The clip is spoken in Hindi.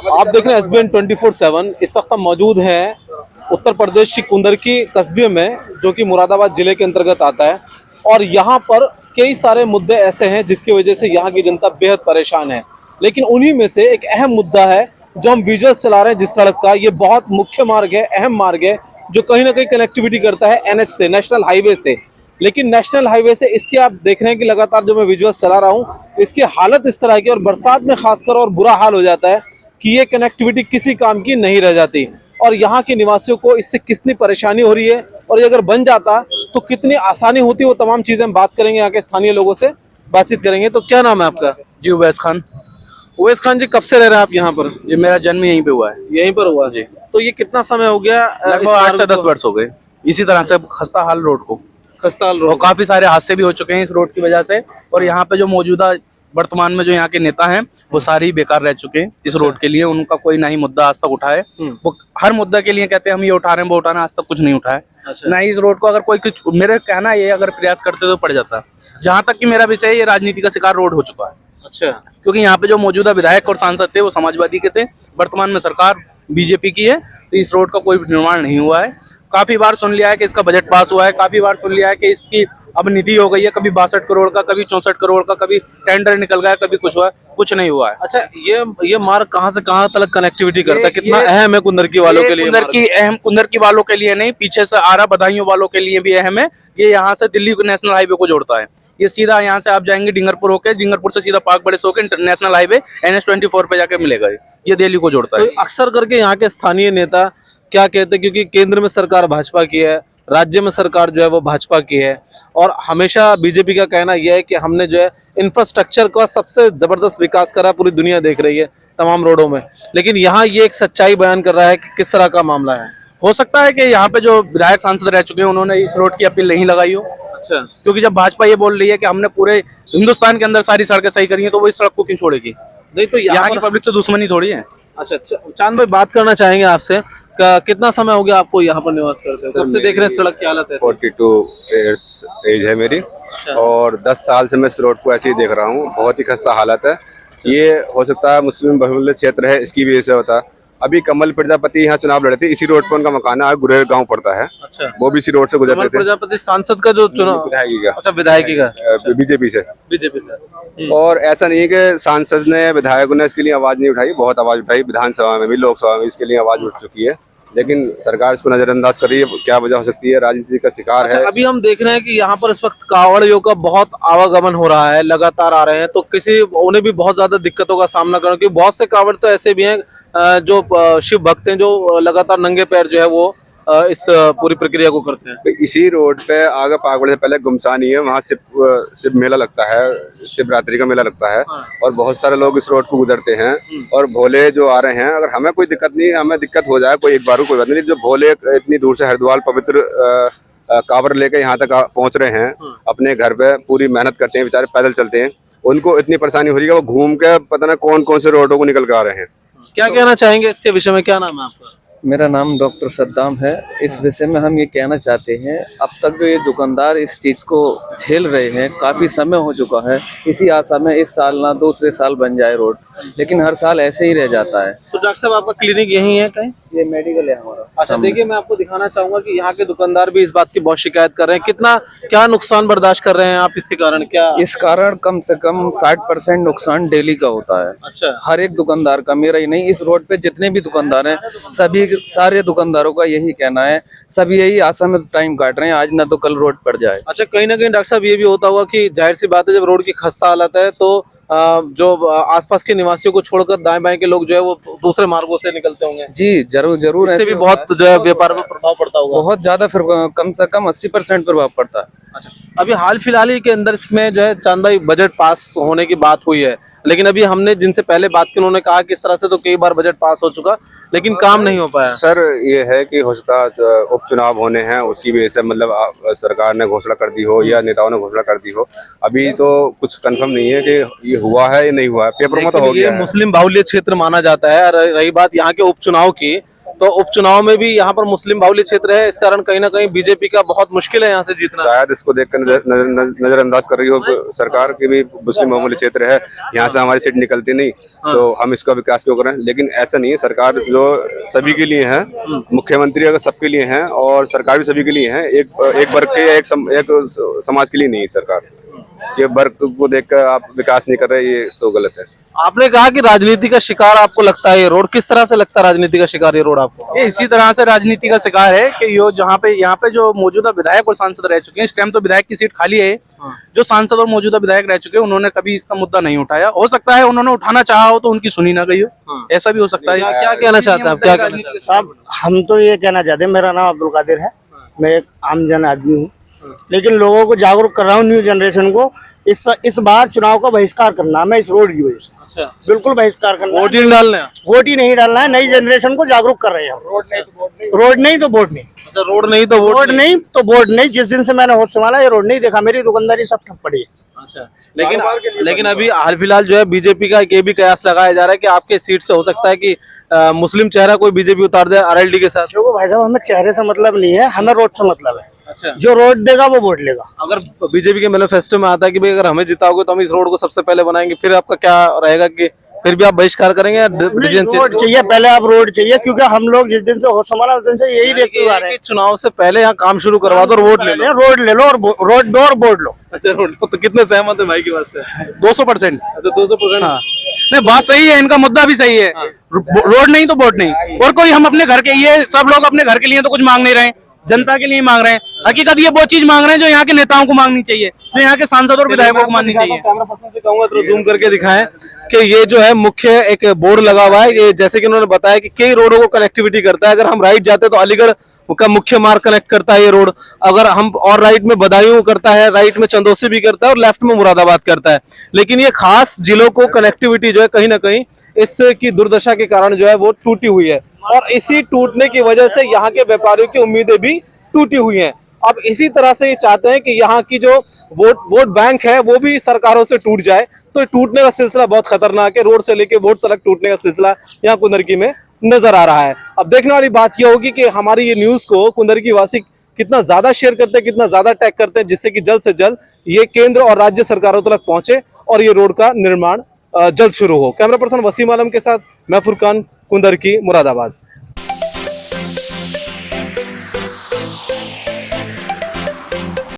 आप देख रहे हैं SBN 24/7। इस वक्त हम मौजूद हैं उत्तर प्रदेश की कुंदरकी कस्बे में, जो कि मुरादाबाद जिले के अंतर्गत आता है। और यहाँ पर कई सारे मुद्दे ऐसे हैं जिसकी वजह से यहाँ की जनता बेहद परेशान है। लेकिन उन्हीं में से एक अहम मुद्दा है जो हम विजुअल्स चला रहे हैं जिस सड़क का। ये बहुत मुख्य मार्ग है, अहम मार्ग है, जो कहीं ना कहीं कनेक्टिविटी करता है NH से, नेशनल हाईवे से। लेकिन नेशनल हाईवे से इसके आप देख रहे हैं कि लगातार जो मैं विजुअल्स चला रहा हूँ, इसकी हालत इस तरह की, और बरसात में खासकर और बुरा हाल हो जाता है कि ये कनेक्टिविटी किसी काम की नहीं रह जाती। और यहाँ के निवासियों को इससे कितनी परेशानी हो रही है, और ये अगर बन जाता तो कितनी आसानी होती, वो तमाम चीजें हम बात करेंगे, यहाँ के स्थानीय लोगों से बातचीत करेंगे। तो क्या नाम है आपका? जी उवैस खान। उवैस खान जी, कब से रह रहे हैं आप यहाँ पर? जी मेरा जन्म यहीं पे हुआ है। यहीं पर हुआ जी। तो ये कितना समय हो गया? लगभग 8 से 10 वर्ष हो गए इसी तरह से खस्ता हाल रोड को। खस्ता हाल और रोड, काफी सारे हादसे भी हो चुके हैं इस रोड की वजह से। और यहाँ पे जो मौजूदा वर्तमान में जो यहाँ के नेता हैं वो सारे ही बेकार रह चुके हैं इस रोड के लिए। उनका कोई ना ही मुद्दा आज तक उठाए। वो हर मुद्दा के लिए कहते हैं हम ये उठा रहे हैं वो उठा रहे हैं, आज तक कुछ नहीं उठाए। ना ही इस रोड को अगर कोई कुछ, मेरे कहना ये अगर प्रयास करते तो पड़ जाता। जहाँ तक कि मेरा विषय है, ये राजनीति का शिकार रोड हो चुका है। अच्छा। क्योंकि यहाँ पे जो मौजूदा विधायक और सांसद थे वो समाजवादी के थे, वर्तमान में सरकार BJP की है। तो इस रोड का कोई निर्माण नहीं हुआ है। काफी बार सुन लिया है कि इसका बजट पास हुआ है, काफी बार सुन लिया है कि इसकी अब निधि हो गई है, कभी 62 करोड़ का, कभी 64 करोड़ का, कभी टेंडर निकल गया, कभी कुछ हुआ, कुछ नहीं हुआ है। अच्छा, ये मार्ग कहाँ से कहाँ तक कनेक्टिविटी करता है? कितना अहम है कुंदरकी वालों के लिए? कुंदरकी वालों के लिए नहीं, पीछे से आरा बदायूं वालों के लिए भी अहम है। ये यहाँ से दिल्ली को नेशनल हाईवे को जोड़ता है। ये सीधा यहाँ से आप जाएंगे डिंगरपुर होके, डिंगरपुर से सीधा पार्क बड़े होके इंटरनेशनल हाईवे NH 24 पे जाके मिलेगा। ये दिल्ली को जोड़ता है। तो अक्सर करके यहाँ के स्थानीय नेता क्या कहते हैं, क्योंकि केंद्र में सरकार भाजपा की है, राज्य में सरकार जो है वो भाजपा की है, और हमेशा BJP का कहना यह है कि हमने जो है इंफ्रास्ट्रक्चर का सबसे जबरदस्त विकास करा, पूरी दुनिया देख रही है तमाम रोडों में। लेकिन यहाँ ये एक सच्चाई बयान कर रहा है कि किस तरह का मामला है। हो सकता है कि यहाँ पे जो विधायक सांसद रह चुके हैं उन्होंने इस रोड की अपील नहीं लगाई हो। अच्छा। क्योंकि जब भाजपा ये बोल रही है कि हमने पूरे हिंदुस्तान के अंदर सारी सड़कें सही करी हैं, तो वो इस सड़क को क्यों छोड़ेगी? नहीं तो यहाँ की पब्लिक से दुश्मनी थोड़ी है। अच्छा, चांद भाई बात करना चाहेंगे आपसे। कितना समय हो गया आपको यहाँ पर निवास करते हैं? कब से देख रहे हैं सड़क की हालत है? 42 ईयर्स एज है मेरी। और 10 साल से मैं इस रोड को ऐसे ही देख रहा हूँ। बहुत ही खस्ता हालत है। ये हो सकता है मुस्लिम बहुल्य क्षेत्र है, इसकी वजह से होता है। अभी कमल प्रजापति यहाँ चुनाव लड़े थे, इसी रोड पर उनका मकान है, गुरेर गांव पड़ता है। अच्छा। वो भी इसी रोड से गुजरते थे। प्रजापति सांसद का जो चुनाव? विधायकी का। अच्छा, विधायकी का। BJP से। BJP से। और ऐसा नहीं है कि सांसद ने, विधायकों ने इसके लिए आवाज नहीं उठाई। बहुत आवाज उठाई, विधानसभा में भी, लोकसभा में इसके लिए आवाज उठ चुकी है। लेकिन सरकार इसको नजरअंदाज कर रही है। क्या वजह हो सकती है? राजनीति का शिकार है। अभी हम देख रहे हैं कि यहाँ पर इस वक्त कावड़ियों का बहुत आवागमन हो रहा है, लगातार आ रहे हैं। तो उन्हें भी बहुत ज्यादा दिक्कतों का सामना करना, क्योंकि बहुत से कावड़ तो ऐसे भी हैं जो शिव भक्त हैं, जो लगातार नंगे पैर जो है वो इस पूरी प्रक्रिया को करते हैं। इसी रोड पे आगे पागड़ से पहले गुमसानी है, वहाँ शिव मेला लगता है, शिवरात्रि का मेला लगता है। और बहुत सारे लोग इस रोड को गुजरते हैं और भोले जो आ रहे हैं। अगर हमें कोई दिक्कत नहीं, हमें दिक्कत हो जाए कोई एक बार कोई बात नहीं। जो भोले इतनी दूर से हरिद्वार पवित्र कांवड़ लेके यहाँ तक पहुँच रहे हैं, अपने घर पे पूरी मेहनत करते हैं, बेचारे पैदल चलते हैं, उनको इतनी परेशानी हो रही है। वो घूम के पता ना कौन कौन से रोडों को निकल के आ रहे हैं। क्या कहना चाहेंगे इसके विषय में? क्या नाम है आपका? मेरा नाम डॉक्टर सद्दाम है। इस विषय में हम ये कहना चाहते हैं, अब तक जो ये दुकानदार इस चीज़ को झेल रहे हैं, काफ़ी समय हो चुका है। इसी आशा में इस साल ना दूसरे साल बन जाए रोड, लेकिन हर साल ऐसे ही रह जाता है। तो डॉक्टर साहब, आपका क्लिनिक यही है कहीं? ये मेडिकल है हमारा। अच्छा, देखिए मैं आपको दिखाना चाहूंगा कि यहाँ के दुकानदार भी इस बात की बहुत शिकायत कर रहे हैं। क्या नुकसान बर्दाश्त कर रहे हैं आप इसके कारण? क्या इस कारण कम से कम 60% नुकसान डेली का होता है। अच्छा। हर एक दुकानदार का, मेरा ही नहीं, इस रोड पे जितने भी दुकानदार हैं सारे दुकानदारों का यही कहना है। सब यही आशा में टाइम काट रहे हैं, आज ना तो कल रोड पड़ जाए। अच्छा, कहीं ना कहीं डॉक्टर साहब ये भी होता होगा कि जाहिर सी बात है, जब रोड की खस्ता हालत है तो जो आसपास के निवासियों को छोड़कर दाएं बाएं के लोग जो है वो दूसरे मार्गों से निकलते होंगे। जी जरूर इससे भी बहुत जो है व्यापार में प्रभाव पड़ता होगा। बहुत ज्यादा, फिर कम से कम 80% प्रभाव पड़ता है। अच्छा, अभी हाल फिलहाल ही के अंदर इसमें जो है चांद भाई बजट पास होने की बात हुई है, लेकिन अभी हमने जिनसे पहले बात की उन्होंने कहा कि इस तरह से तो कई बार बजट पास हो चुका, लेकिन काम नहीं हो पाया। सर ये है कि हो सकता उपचुनाव होने हैं, उसकी वजह से मतलब सरकार ने घोषणा कर दी हो या नेताओं ने घोषणा कर दी हो। अभी तो कुछ कंफर्म नहीं है कि ये हुआ है या नहीं हुआ है। पेपर में तो हो गया है। मुस्लिम बाहुल्य क्षेत्र माना जाता है। रही बात यहाँ के उपचुनाव की, तो उपचुनाव में भी यहाँ पर मुस्लिम बाहुल्य क्षेत्र है, इस कारण कहीं ना कहीं बीजेपी का बहुत मुश्किल है यहाँ से जीतना। शायद इसको देखकर नजरअंदाज कर रही हो सरकार की भी मुस्लिम बहुमूल्य क्षेत्र है, यहाँ से हमारी सीट निकलती नहीं तो हम इसका विकास क्यों करें। लेकिन ऐसा नहीं है, सरकार जो सभी के लिए है, मुख्यमंत्री अगर सबके लिए है और सरकार भी सभी के लिए है, एक वर्ग के या एक समाज के लिए नहीं है सरकार। ये वर्ग को देखकर आप विकास नहीं कर रहे, ये तो गलत है। आपने कहा कि राजनीति का शिकार आपको लगता है ये रोड, किस तरह से लगता है राजनीति का शिकार ये रोड आपको? ये इसी तरह से राजनीति का शिकार है कि यो यहाँ पे जो मौजूदा विधायक और सांसद रह चुके हैं, इस टाइम तो विधायक की सीट खाली है, जो सांसद और मौजूदा विधायक रह चुके हैं उन्होंने कभी इसका मुद्दा नहीं उठाया। हो सकता है उन्होंने उठाना चाहा हो तो उनकी सुनी ना गई हो, ऐसा भी हो सकता है। क्या कहना चाहते हैं आप? क्या कहना चाहते हैं? साहब हम तो ये कहना चाहते हैं, मेरा नाम अब्दुल कादिर है, मैं एक आम जन आदमी हूँ, लेकिन लोगों को जागरूक कर रहा हूँ, न्यू जनरेशन को इस बार चुनाव का बहिष्कार करना है इस रोड की वजह से। अच्छा, बिल्कुल बहिष्कार करना, वोट ही नहीं डालना है? वोट ही नहीं डालना है, नई जनरेशन को जागरूक कर रहे हैं। रोड नहीं तो वोट नहीं। अच्छा, रोड नहीं तो वोट नहीं तो वोट नहीं। जिस दिन से मैंने होश संभाला ये रोड नहीं देखा, मेरी दुकानदारी सब ठप पड़ी है। अच्छा, लेकिन अभी हाल फिलहाल जो है बीजेपी का ये भी कयास लगाया जा रहा है कि आपके सीट से हो सकता है कि मुस्लिम चेहरा कोई बीजेपी उतार दे आरएलडी के साथ। देखो भाई साहब, हमें चेहरे से मतलब नहीं है, हमें रोड से मतलब है। अच्छा, जो रोड देगा वो वोट लेगा। अगर बीजेपी के मैनिफेस्टो में आता है कि भाई अगर हमें जिताओगे तो हम इस रोड को सबसे पहले बनाएंगे, फिर आपका क्या रहेगा कि फिर भी आप बहिष्कार करेंगे या डिसीजन रोड चाहिए? पहले आप रोड चाहिए, क्योंकि हम लोग जिस दिन से होश संभाला उस दिन से यही देखते आ रहे हैं। चुनाव से पहले यहाँ काम शुरू करवा दो और वोट ले लो। रोड ले लो और रोड दो और वोट लो। अच्छा, रोड तो कितने सहमत है भाई की बात से? 200%। अच्छा, 200%। नहीं, बात सही है, इनका मुद्दा भी सही है। रोड नहीं तो वोट नहीं। और कोई हम अपने घर के, ये सब लोग अपने घर के लिए तो कुछ मांग नहीं रहे, जनता के लिए मांग रहे हैं। हकीकत ये वो चीज मांग रहे हैं जो यहाँ के नेताओं को मांगनी चाहिए, जो यहाँ के सांसद और विधायकों को मांगनी चाहिए। कैमरा पर्सन से कहूंगा तो जूम करके दिखाएं कि ये जो है मुख्य एक बोर्ड लगा हुआ है, ये जैसे कि उन्होंने बताया कि कई रोडों को कनेक्टिविटी करता है। अगर हम राइट जाते तो अलीगढ़ का मुख्य मार्ग कनेक्ट करता है ये रोड, अगर हम और राइट में बदायूं करता है, राइट में चंदौसी भी करता है और लेफ्ट में मुरादाबाद करता है। लेकिन ये खास जिलों को कनेक्टिविटी जो है कहीं ना कहीं इसकी दुर्दशा के कारण जो है वो टूटी हुई है, और इसी टूटने की वजह से यहाँ के व्यापारियों की उम्मीदें भी टूटी हुई हैं। अब इसी तरह से ये चाहते हैं कि यहाँ की जो वोट बैंक है वो भी सरकारों से टूट जाए, तो टूटने का सिलसिला बहुत खतरनाक है। रोड से लेके वोट तक टूटने का सिलसिला यहाँ कुंदरकी में नजर आ रहा है। अब देखने वाली बात यह होगी कि हमारी ये न्यूज को कुंदरकी वासी कितना ज्यादा शेयर करते हैं, कितना ज्यादा टैग करते हैं, जिससे कि जल्द से जल्द ये केंद्र और राज्य सरकारों तक पहुंचे और ये रोड का निर्माण जल्द शुरू हो। कैमरा पर्सन वसीम आलम के साथ मैं फुरकान, कुंदरकी, मुरादाबाद।